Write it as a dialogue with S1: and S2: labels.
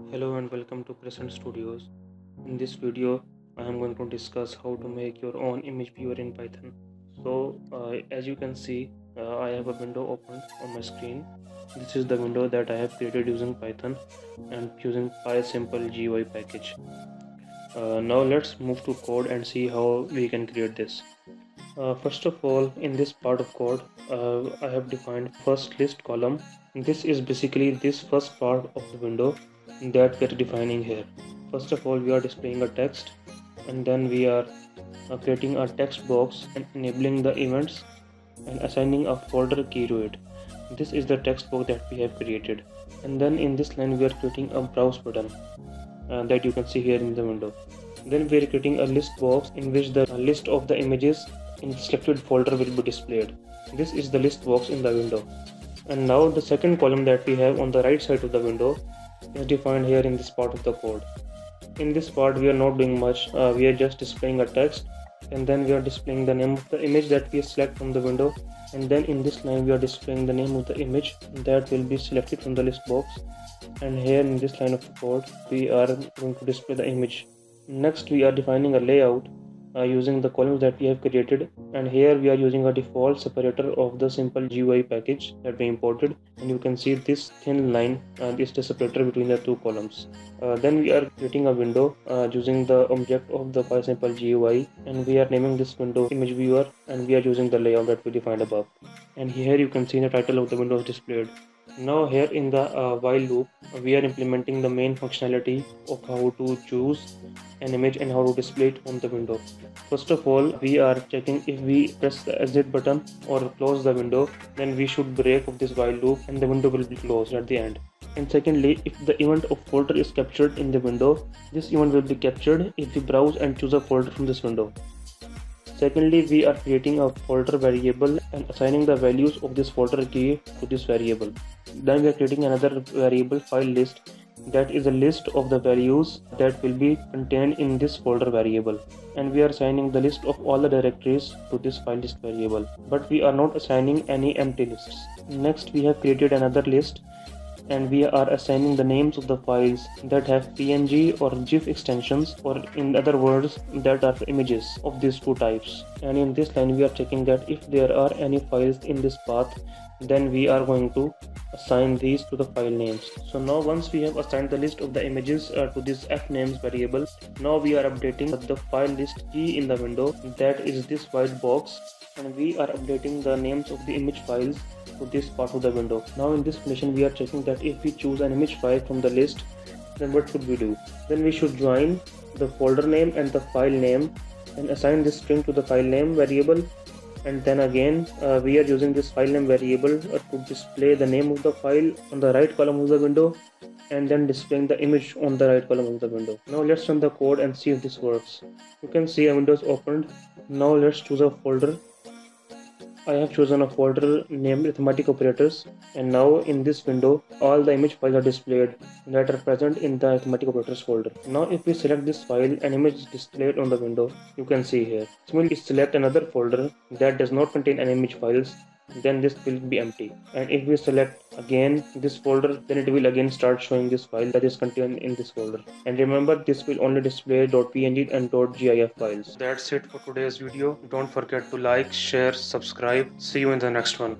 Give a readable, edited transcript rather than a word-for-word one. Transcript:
S1: Hello and welcome to Present Studios. In this video, I am going to discuss how to make your own image viewer in Python. As you can see, I have a window opened on my screen. This is the window that I have created using Python and using PySimple GUI package. Now let's move to code and see how we can create this. First of all, in this part of code, I have defined first list column. This is basically this first part of the window that we're defining here. First of all, we are displaying a text, and then we are creating a text box and enabling the events and assigning a folder key to it. This is the text box that we have created. And then in this line, we are creating a browse button that you can see here in the window. Then we are creating a list box in which the list of the images in selected folder will be displayed. This is the list box in the window. And now the second column that we have on the right side of the window is defined here in this part of the code. In this part we are not doing much, we are just displaying a text, and then we are displaying the name of the image that we select from the window, and then in this line we are displaying the name of the image that will be selected from the list box, and here in this line of code we are going to display the image. Next we are defining a layout using the columns that we have created, and here we are using a default separator of the simple GUI package that we imported, and you can see this thin line is the separator between the two columns. Then we are creating a window using the object of the PySimple GUI, and we are naming this window image viewer, and we are using the layout that we defined above. And here you can see the title of the window is displayed. Now here in the while loop, we are implementing the main functionality of how to choose an image and how to display it on the window. First of all, we are checking if we press the exit button or close the window, then we should break of this while loop and the window will be closed at the end. And secondly, if the event of folder is captured in the window, this event will be captured if we browse and choose a folder from this window. Secondly, we are creating a folder variable and assigning the values of this folder key to this variable. Then we are creating another variable file list that is a list of the values that will be contained in this folder variable, and we are assigning the list of all the directories to this file list variable, but we are not assigning any empty lists. Next, we have created another list and we are assigning the names of the files that have PNG or GIF extensions, or in other words that are images of these two types. And in this line we are checking that if there are any files in this path, then we are going to assign these to the file names. So now once we have assigned the list of the images to this fnames variable, now we are updating the file list key in the window, that is this white box, and we are updating the names of the image files to this part of the window. Now in this condition we are checking that if we choose an image file from the list, then what should we do? Then we should join the folder name and the file name and assign this string to the file name variable, and then again we are using this file name variable to display the name of the file on the right column of the window, and then displaying the image on the right column of the window. Now let's run the code and see if this works. You can see a window is opened. Now let's choose a folder. I have chosen a folder named arithmetic operators, and now in this window all the image files are displayed that are present in the arithmetic operators folder. Now if we select this file, an image is displayed on the window, you can see here. Similarly, select another folder that does not contain any image files, then this will be empty. And if we select again this folder, then it will again start showing this file that is contained in this folder. And remember, this will only display .png and .gif files. That's it for today's video. Don't forget to like, share, subscribe. See you in the next one.